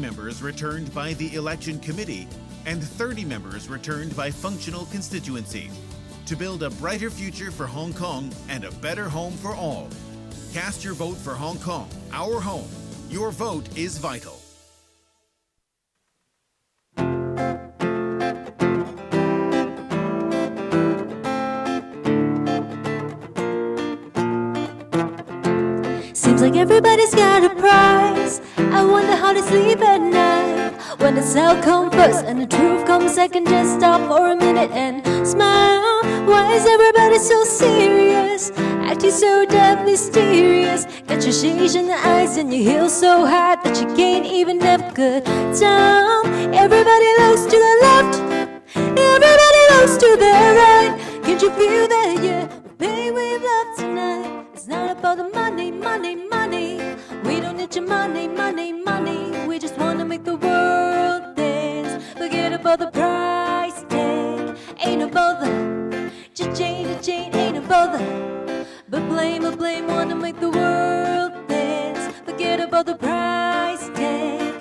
members returned by the election committee and 30 members returned by functional constituency to build a brighter future for Hong Kong and a better home for all. Cast your vote for Hong Kong, our home. Your vote is vital. Seems like everybody's got a prize. I wonder how they sleep at night. When the cell comes first and the truth comes second, just stop for a minute and smile. Why is everybody so serious? Acting so damn mysterious. Got your shades in the eyes and your heels so high that you can't even have a good time. Everybody looks to the left, everybody looks to the right. Can't you feel that? Yeah, we're paying with love tonight. It's not about the money, money, money. We don't need your money, money, money. We just wanna make the world dance. Forget about the price tag. Ain't no bother. Cha-ching, ain't no bother. But blame, wanna make the world dance. Forget about the price tag.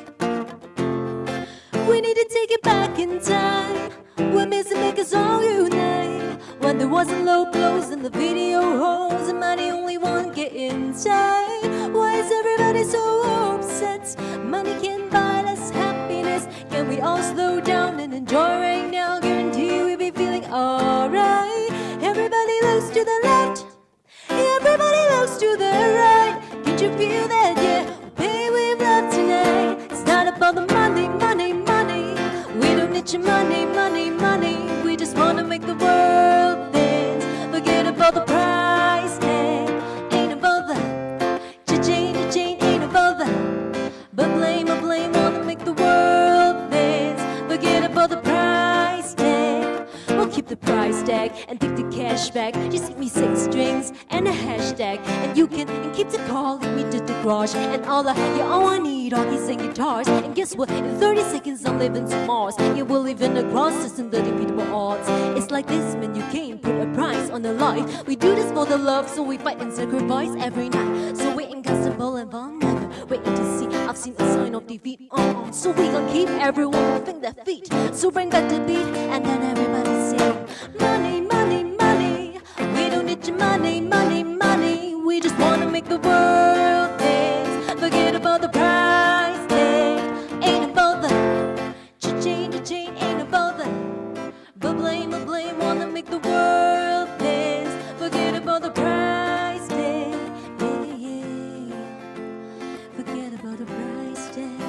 We need to take it back in time. We're missing make us all unite. When there wasn't low blows in the video halls, and money only one get inside. Why is everybody so upset? Money can't buy us happiness. Can we all slow down and enjoy right now? Guarantee we'll be feeling alright. Everybody looks to the left, everybody looks to the right. Can't you feel that? Yeah, we'll pay with love tonight. It's not about the money, money, money. We don't need your money, money, money. We just wanna make the world dance. Forget about the price tag. Ain't a bother. Cha-ching, ain't a bother. But blame, wanna make the world dance. Forget about the price tag. We'll keep the price tag and take the cash back. Just give me 6 strings and a hashtag, and you can keep the call, lead me to the garage. And all I need are keys and guitars. And guess what? In 30 seconds I'm living to Mars. Yeah, we'll live in the cross system, the repeatable odds. It's like this, man, you can't put a price on the life. We do this for the love, so we fight and sacrifice every night. So we ain't comfortable and vulnerable, waiting to see. I've seen a sign of defeat. So we gon' keep everyone moving their feet. So bring back the beat, and then everybody sing. Money, money, money. We don't need your money, money, money. We just wanna make the world dance. Forget about the price tag. Ain't a bother. Cha-ching, ain't a bother. But blame, wanna make the world dance. Forget about the price tag. Yeah, yeah. Forget about the price tag.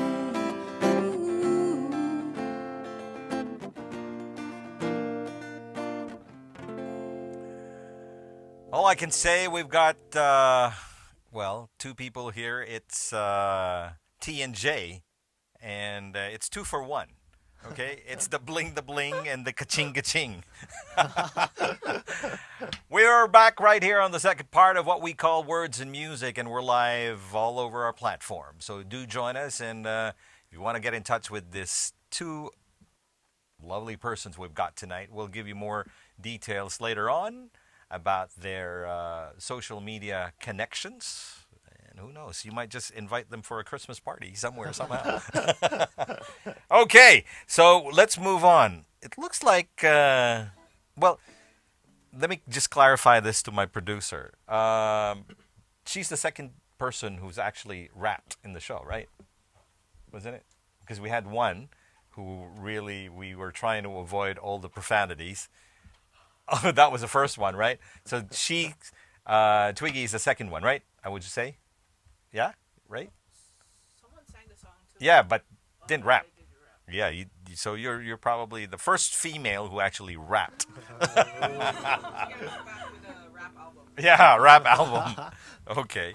Ooh. All I can say, we've got, well, 2 people here. It's T and J, and it's 2 for 1. Okay, it's the bling and the ka-ching. We are back right here on the second part of what we call Words and Music, and we're live all over our platform. So do join us, and if you want to get in touch with this 2 lovely persons we've got tonight, we'll give you more details later on about their social media connections. And who knows, you might just invite them for a Christmas party somewhere, somehow. Okay, so let's move on. It looks like, well, let me just clarify this to my producer. She's the second person who's actually rapped in the show, right? Wasn't it? Because we had one who really, we were trying to avoid all the profanities. Oh, that was the first one, right? So Twiggy is the second one, right? I would say? Yeah? Right? Someone sang the song too. Yeah, but didn't rap. Yeah, so you're probably the first female who actually rapped. Yeah, rap album. Okay.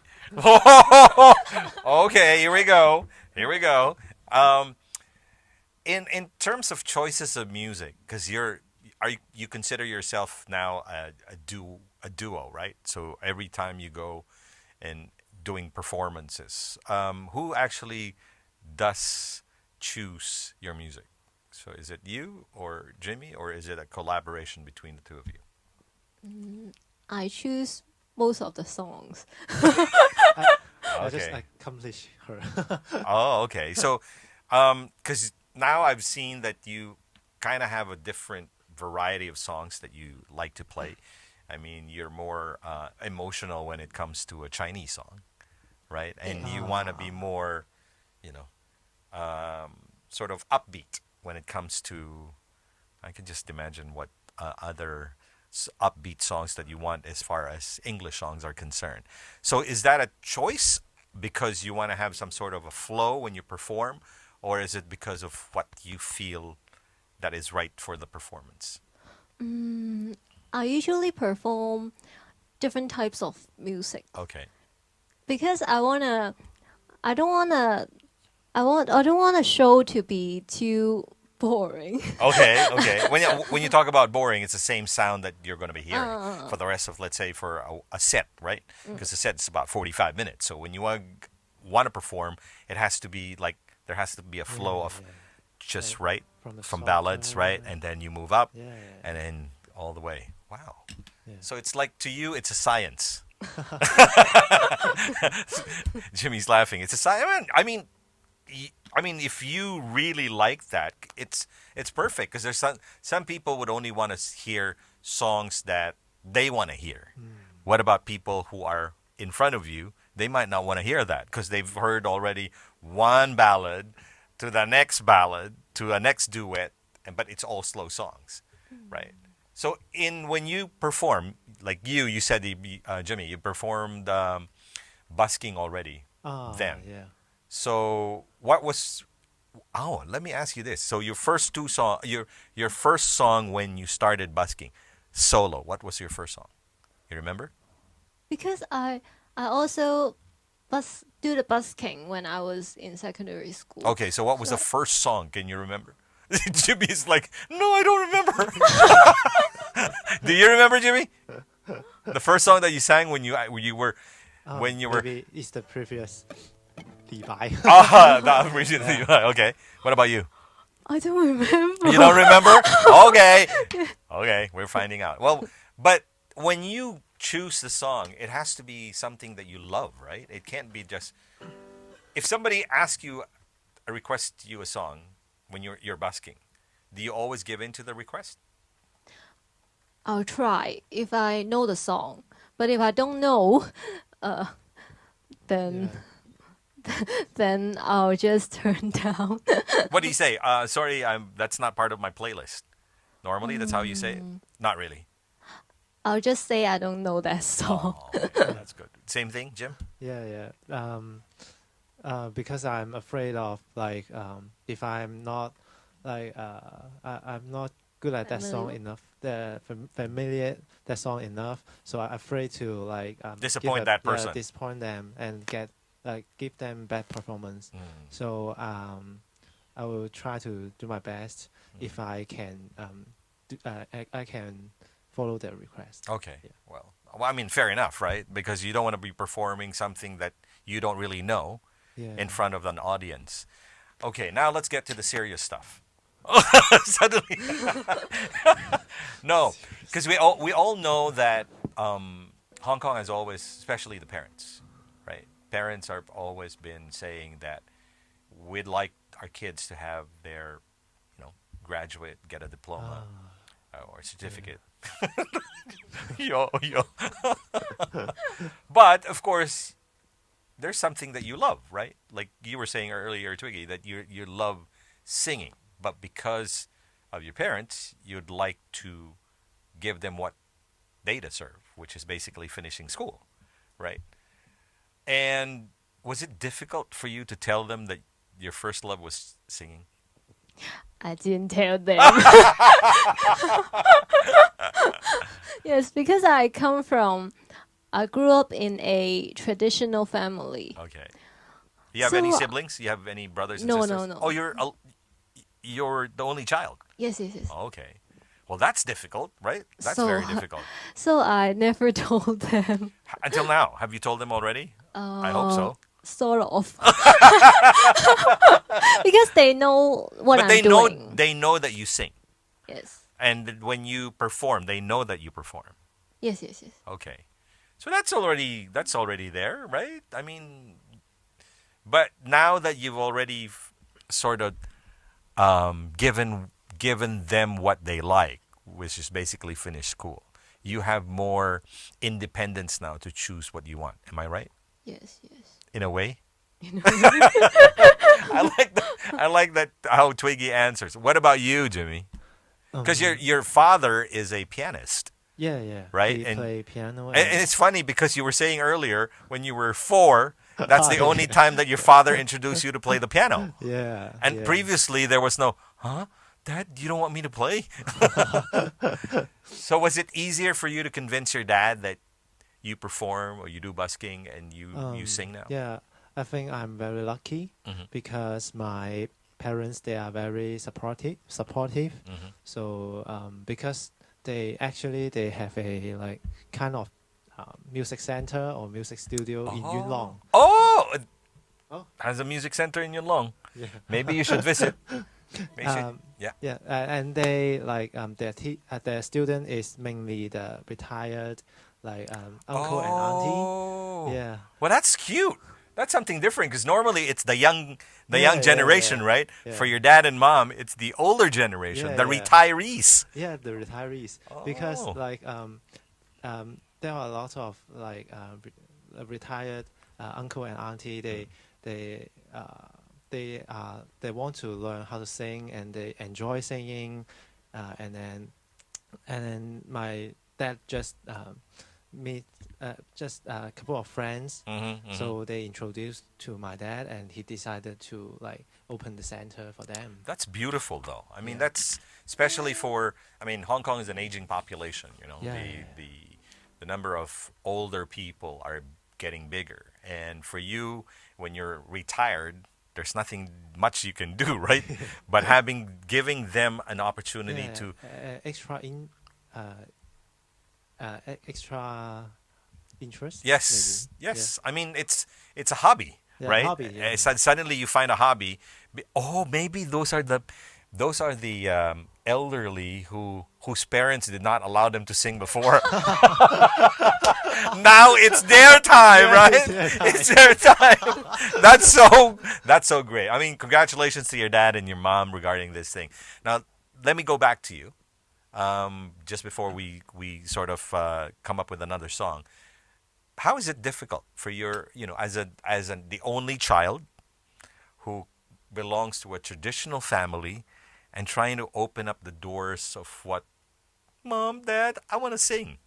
Okay, here we go. In terms of choices of music, because you consider yourself now a duo, right? So every time you go and doing performances, who actually does choose your music? So is it you or Jimmy, or is it a collaboration between the two of you? I choose most of the songs. I just accomplish her. Oh, okay. So Because now I've seen that you kind of have a different variety of songs that you like to play. I mean, you're more emotional when it comes to a Chinese song, right? And you want to be more, you know, sort of upbeat when it comes to. I can just imagine what other upbeat songs that you want as far as English songs are concerned. So is that a choice because you want to have some sort of a flow when you perform, or is it because of what you feel that is right for the performance? I usually perform different types of music Okay. because I don't wanna, I don't want a show to be too boring. Okay, okay. When you talk about boring, it's the same sound that you're going to be hearing for the rest of, let's say, for a set, right? Because the set's about 45 minutes. So when you want to perform, it has to be like there has to be a flow of just right from ballads, right? And then you move up, and then all the way. Wow. So it's like to you, it's a science. Jimmy's laughing. It's a science. I mean, if you really like that, it's perfect because there's some people would only want to hear songs that they want to hear. What about people who are in front of you? They might not want to hear that because they've heard already one ballad to the next ballad to a next duet, but it's all slow songs, right? So when you perform, like you said, Jimmy, you performed busking already then. Yeah. So what was? Oh, let me ask you this. So your first your first song when you started busking, solo. What was your first song? You remember? Because I also do the busking when I was in secondary school. Okay, so what was the first song? Can you remember? Jimmy's like, no, I don't remember. Do you remember, Jimmy? The first song that you sang when you were Maybe it's the previous 李白. That originally. Okay. What about you? I don't remember. You don't remember? Okay. Okay, we're finding out. Well, but when you choose the song, it has to be something that you love, right? It can't be just if somebody asks you request you a song when you're busking, do you always give in to the request? I'll try if I know the song, but if I don't know, then then I'll just turn down. What do you say? Sorry, that's not part of my playlist. Normally, that's how you say it. Not really. I'll just say I don't know that song. Oh, okay, that's good. Same thing, Jim. Yeah. Because I'm afraid of like if I'm not like I'm not good at that song enough, familiar that song enough, so I'm afraid to like Disappoint that person. disappoint them and give them bad performance. So I will try to do my best if I can I can follow their request. Okay. Yeah. Well, I mean, fair enough, right? Because you don't want to be performing something that you don't really know in front of an audience. Okay, now let's get to the serious stuff. Suddenly, no, because we all know that Hong Kong has always, especially the parents, right? Parents have always been saying that we'd like our kids to have their, graduate, get a diploma or certificate. Yo. But of course, there's something that you love, right? Like you were saying earlier, Twiggy, that you love singing, but because of your parents, you'd like to give them what they deserve, which is basically finishing school, right? And was it difficult for you to tell them that your first love was singing? I didn't tell them. Yes, because I grew up in a traditional family. Okay. Do you have So, any siblings? You have any brothers and No, sisters? no. Oh, you're the only child. Yes. Oh, okay. Well, that's difficult, right? That's So- very difficult. So I never told them. Until now, have you told them already? I hope so. Sort of. Because they know what But I'm they doing. know that you sing, Yes. and when you perform, they know that you perform. Yes. Okay, so that's already there, right? I mean, but now that you've already sort of given them what they like, which is basically finish school. You have more independence now to choose what you want. Am I right? Yes, yes. In a way? You know? I like that how Twiggy answers. What about you, Jimmy? Because your father is a pianist, Yeah, yeah. right? He And play piano. and it's funny because you were saying earlier when you were 4, that's the Oh, only yeah. time that your father introduced you to play the piano. Yeah. And yeah. previously there was no, huh? Dad, you don't want me to play? So was it easier for you to convince your dad that you perform or you do busking and you sing now? Yeah, I think I'm very lucky Mhm. because my parents they are very supportive. Mhm. So because they have a like kind of music center or music studio in Yuen Long. Oh, it Oh. has a music center in Yunlong. Yeah. Maybe you should visit. Maybe you should- yeah. Yeah, and they like their student is mainly the retired like uncle and auntie. Oh. Yeah. Well, that's cute. That's something different because normally it's the young Yeah, generation, yeah. right? Yeah. For your dad and mom, it's the older generation, Yeah, the yeah. retirees. Yeah, the retirees because Oh. like there are a lot of like retired uncle and auntie. They want to learn how to sing and they enjoy singing, and then my dad just meet just a couple of friends. So they introduced to my dad, and he decided to like open the center for them. That's beautiful, though. I mean, Yeah. that's especially for. I mean, Hong Kong is an aging population. You know, Yeah, the yeah. the number of older people are getting bigger, and for you, when you're retired, there's nothing much you can do, right? But giving them an opportunity Yeah, to. Extra interest. Yes, maybe. yes. I mean, it's a hobby, Yeah, right? hobby, yeah. Suddenly you find a hobby. Oh, maybe those are the elderly whose parents did not allow them to sing before. Now it's their time, Yeah, right? it's their time. It's their time. That's so great. I mean, congratulations to your dad and your mom regarding this thing. Now, let me go back to you. Just before we sort of come up with another song, how is it difficult for your as the only child who belongs to a traditional family and trying to open up the doors of what mom, dad, I want to sing?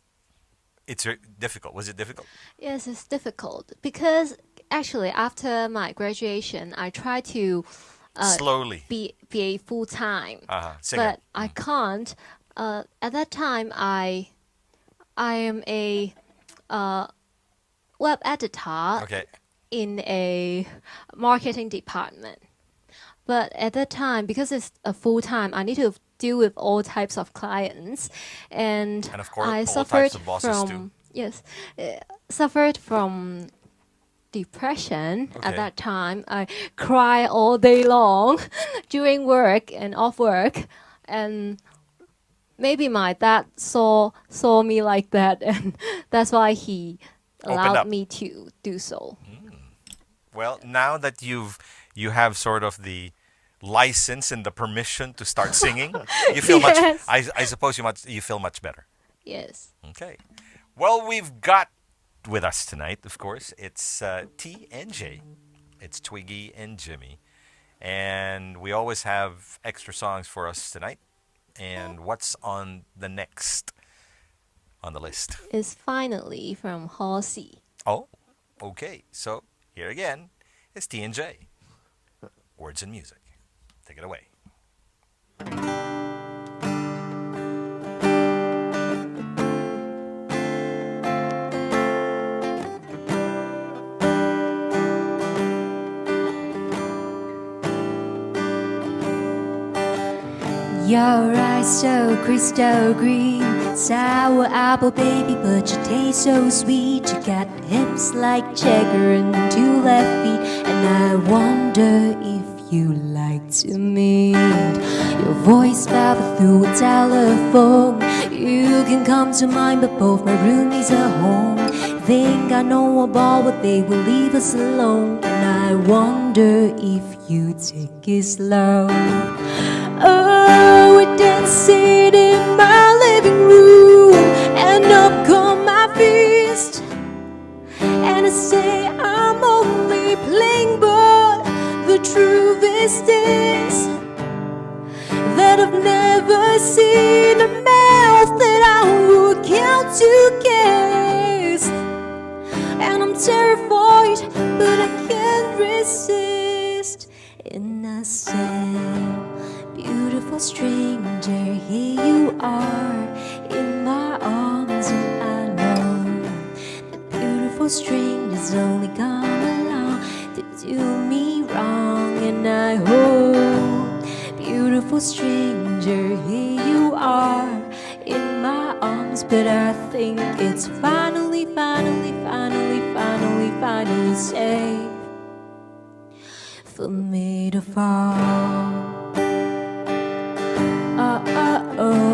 It's difficult. Was it difficult? Yes, it's difficult because actually after my graduation, I tried to Slowly. be a full time, Singer. but I can't. At that time, I am a web editor Okay. in a marketing department. But at that time, because it's a full time, I need to deal with all types of clients, and And of course, I all suffered types of bosses from too. yes, suffered from depression Okay. at that time. I cry all day long during work and off work, and maybe my dad saw me like that, and that's why he Opened up. allowed me to do so. Well, now that you have sort of the license and the permission to start singing, you feel Yes. much. I suppose you feel much better. Yes. Okay. Well, we've got with us tonight, of course, it's T and J. It's Twiggy and Jimmy, and we always have extra songs for us tonight. And what's on the next on the list? Is finally from Halsey. Oh, okay. So here again is T and J. Words and music. Take it away. Your eyes so crystal green, sour apple baby, but you taste so sweet. You got hips like Jagger and 2 left feet, and I wonder if you like to meet. Your voice travel through a telephone. You can come to mine, but both my roomies are home. Think I know about what they will leave us alone, and I wonder wonder if you take it slow. Oh, we're dancing in my living room, and up come my fist, and I say I'm only playing, but the truth is this, that I've never seen a mouth that I would count to kiss. And I'm terrified, but I can't resist. And I said, beautiful stranger, here you are in my arms, and I know that beautiful strangers only come along to do me wrong. And I hope, beautiful stranger, here you are in my arms, but I think it's finally safe for me to fall. Oh.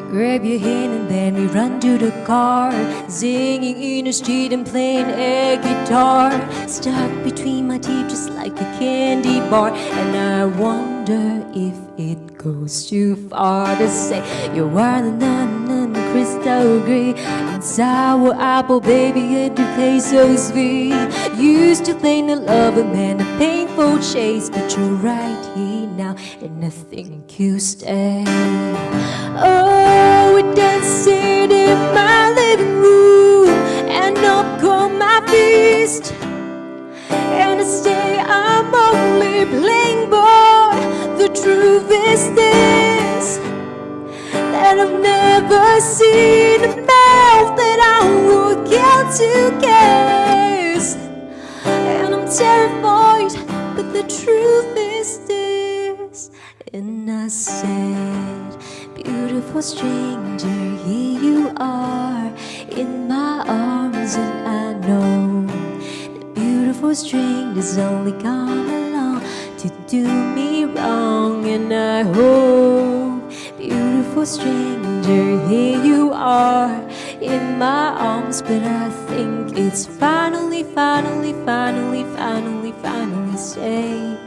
Grab your hand and then we run to the car, singing in the street and playing air guitar, stuck between my teeth just like a candy bar. And I wonder if it goes too far to say you are the nun, crystal gray, and sour apple, baby, you do play so sweet. Used to think the love of man a painful chase, but you're right here now, and I think you stay. Oh, we're dancing in my living room, and up come my fist, and I say I'm only playing, but the truth is this, that I've never seen a mouth that I would count to kiss. And I'm terrified, but the truth is this. And I said, beautiful stranger, here you are in my arms, and I know that beautiful strangers only come along to do me wrong. And I hope, beautiful stranger, here you are in my arms, but I think it's finally safe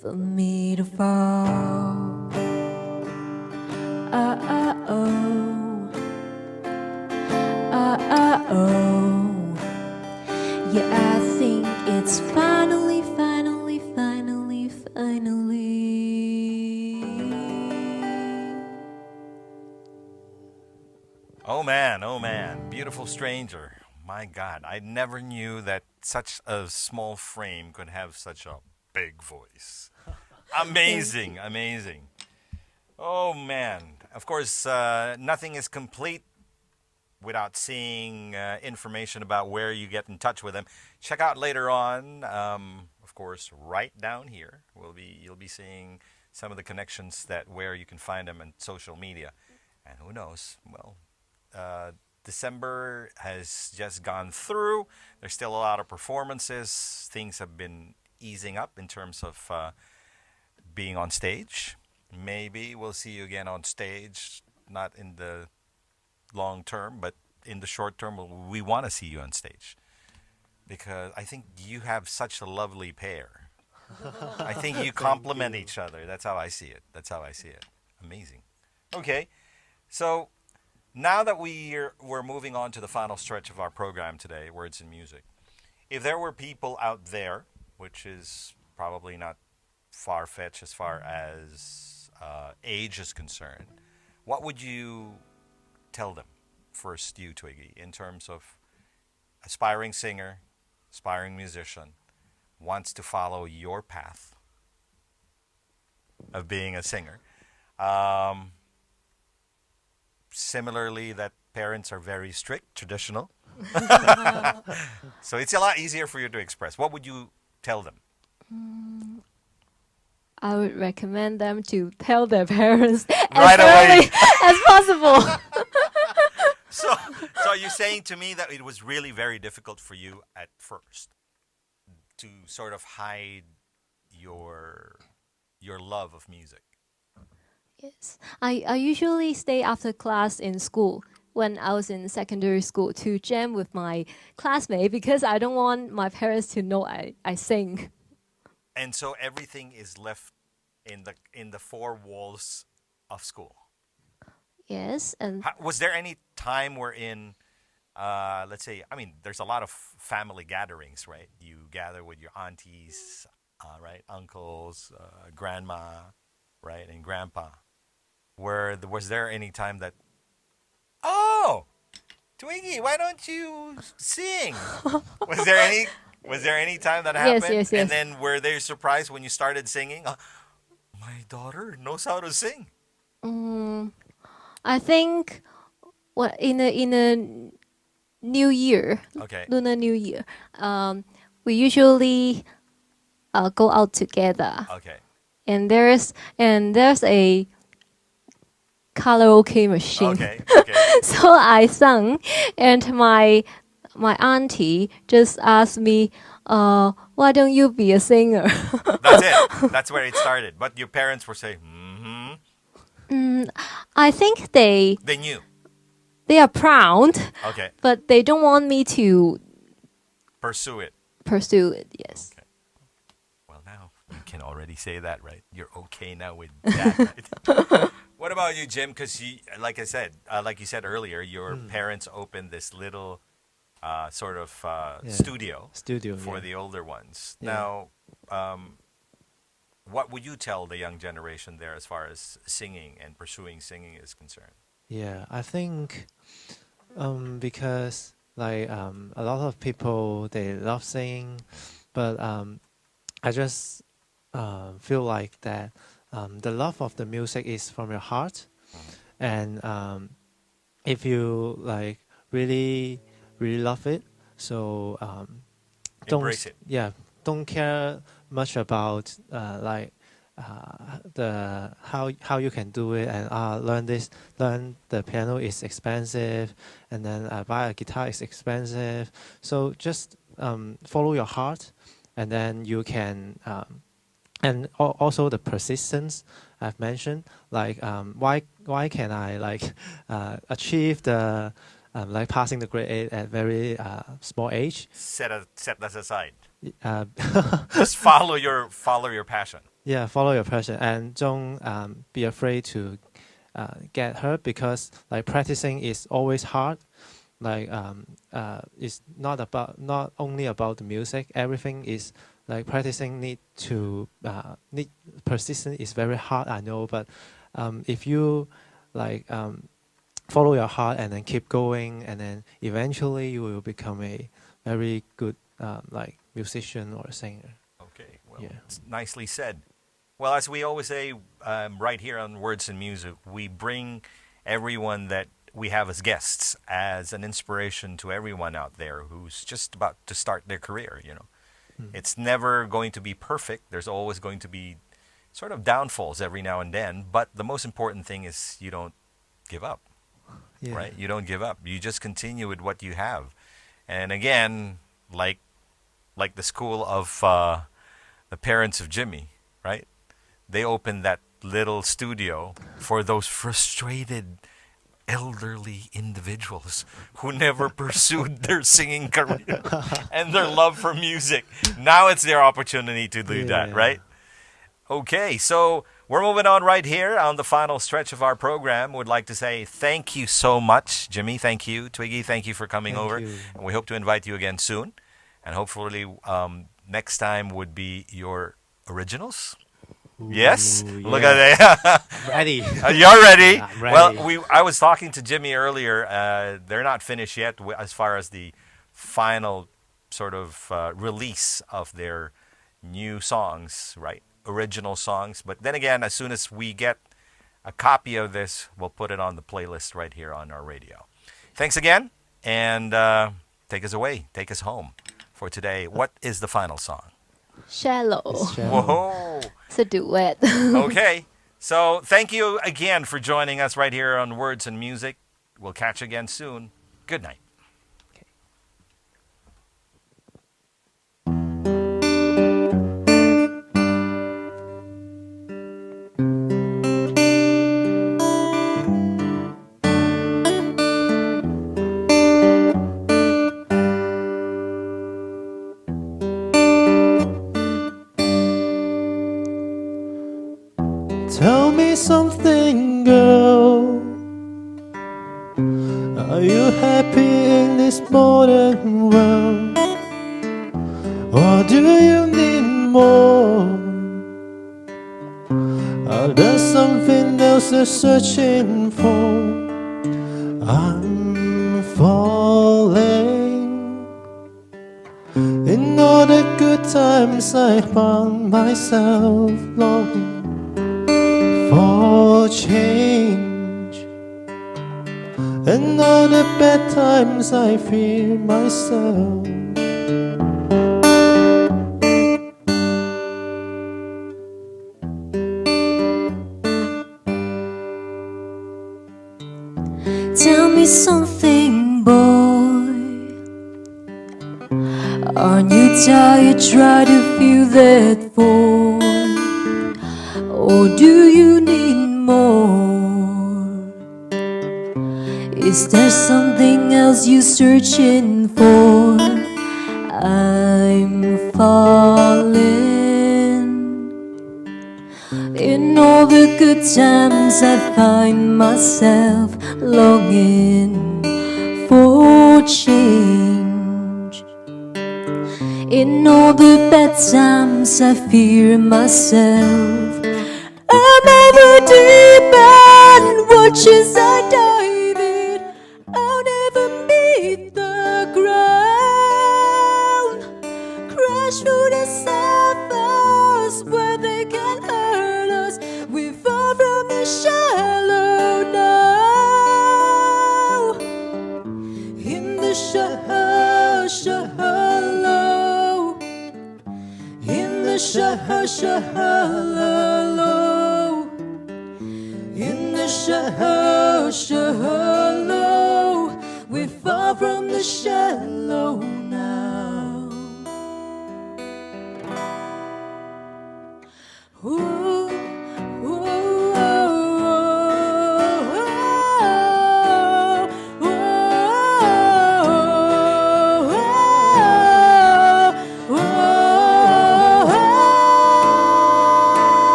for me to fall. Yeah, I think it's finally. Oh man, beautiful stranger. My God, I never knew that such a small frame could have such a big voice. Amazing, amazing. Oh man, of course, nothing is complete without seeing information about where you get in touch with them. Check out later on, of course, right down here. You'll be seeing some of the connections that where you can find them on social media. And who knows? Well, December has just gone through. There's still a lot of performances. Things have been easing up in terms of being on stage. Maybe we'll see you again on stage, not in the long term, but in the short term, we want to see you on stage because I think you have such a lovely pair. I think you complement each other. That's how I see it. Amazing. Okay, so now that we're moving on to the final stretch of our program today, Words and Music, if there were people out there, which is probably not far-fetched as far as age is concerned, what would you tell them? First, you, Twiggy, in terms of aspiring singer, aspiring musician, wants to follow your path of being a singer. Similarly, that parents are very strict, traditional. So it's a lot easier for you to express. What would you tell them? I would recommend them to tell their parents Right as away. early as possible. So are you saying to me that it was really very difficult for you at first to sort of hide your love of music? Yes. I usually stay after class in school when I was in secondary school to jam with my classmate because I don't want my parents to know I sing. And so everything is left in the four walls of school. Yes, and Was there any time wherein, let's say, I mean, there's a lot of family gatherings, right? You gather with your aunties, right, uncles, grandma, right, and grandpa. Was there any time that, oh, Twiggy, why don't you sing? Was there any was there any time that yes, happened? yes, And yes. then were they surprised when you started singing? My daughter knows how to sing. Mm, I think what in a New Year, Okay. Lunar New Year, we usually go out together, Okay. and there's a karaoke machine. Okay. Okay. So I sung, and my auntie just asked me, "Why don't you be a singer?" That's it. That's where it started. But your parents were saying, mm-hmm. I think they They knew. they are proud, Okay. but they don't want me to Pursue it. pursue it. Yes. Okay. Well, now you can already say that, right? You're okay now with that, right? What about you, Jim? Because like I said, like you said earlier, your parents opened this little sort of Yeah. studio Studio. for Yeah. the older ones. Yeah. Now, what would you tell the young generation there as far as singing and pursuing singing is concerned? Yeah, I think because like a lot of people they love singing, but I just feel like that the love of the music is from your heart, and if you like really really love it, so Embrace it. yeah, don't care much about the how you can do it, and learn the piano is expensive, and then buy a guitar is expensive, so just follow your heart, and then you can and also the persistence I've mentioned, like why can I like achieve the like passing the grade 8 at very small age. Set that aside. Uh, Just follow your passion. yeah, follow your passion and don't be afraid to get hurt, because like practicing is always hard. Like it's not only about the music. Everything is like practicing need persistence is very hard. I know, but if you like follow your heart and then keep going, and then eventually you will become a very good like musician or singer. Okay, well, Yeah. it's nicely said. Well, as we always say right here on Words and Music, we bring everyone that we have as guests as an inspiration to everyone out there who's just about to start their career, you know. It's never going to be perfect. There's always going to be sort of downfalls every now and then, but the most important thing is you don't give up, Yeah. right? You don't give up. You just continue with what you have. And again, like the school of the parents of Jimmy, right? They opened that little studio for those frustrated elderly individuals who never pursued their singing career and their love for music. Now it's their opportunity to do that, Yeah. right? Okay, so we're moving on right here on the final stretch of our program. Would like to say thank you so much, Jimmy. Thank you, Twiggy. Thank you for coming Thank over. you. And we hope to invite you again soon. And hopefully next time would be your originals. Yes? Ooh, Look yeah. at that. Ready. You're ready. I'm ready. Well, I was talking to Jimmy earlier. They're not finished yet as far as the final sort of release of their new songs, right? Original songs. But then again, as soon as we get a copy of this, we'll put it on the playlist right here on our radio. Thanks again, and take us away. Take us home for today. What is the final song? Shallow. It's shallow. Whoa. It's a duet. Okay. So thank you again for joining us right here on Words and Music. We'll catch you again soon. Good night. Are you happy in this modern world? Or do you need more? Are there something else you're searching for? I'm falling. In all the good times I found myself longing for change. In all the bad times I fear myself. Tell me something, boy. Aren't you tired? Try to feel that void. Or do you need more? Is there something else you're searching for? I'm falling. In all the good times I find myself longing for change. In all the bad times I fear myself. I'm over deep and watch as I dive in. I'll never meet the ground. Crash through the surface where they can hurt us. We fall from the shallow now. In the shallow, in the shallow, in the shallow, we fall from the shallow now. Ooh, ooh,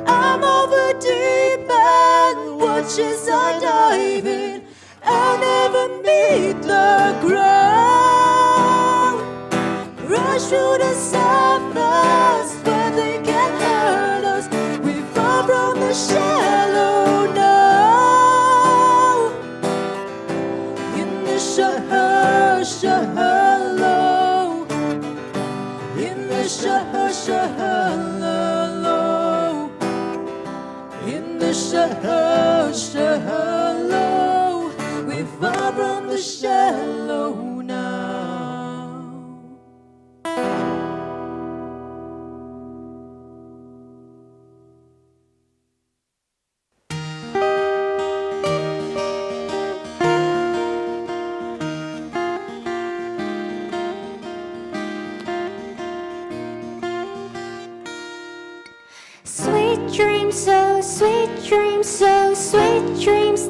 I'm over deep and watch as I dive in. I'll never meet the ground. Rush through the surface where they can hurt us. We fall from the shallow now. In the shallow, in the shallow, in the shallow, we fall from the shallow now. Sweet dreams, so sweet dreams, so sweet dreams.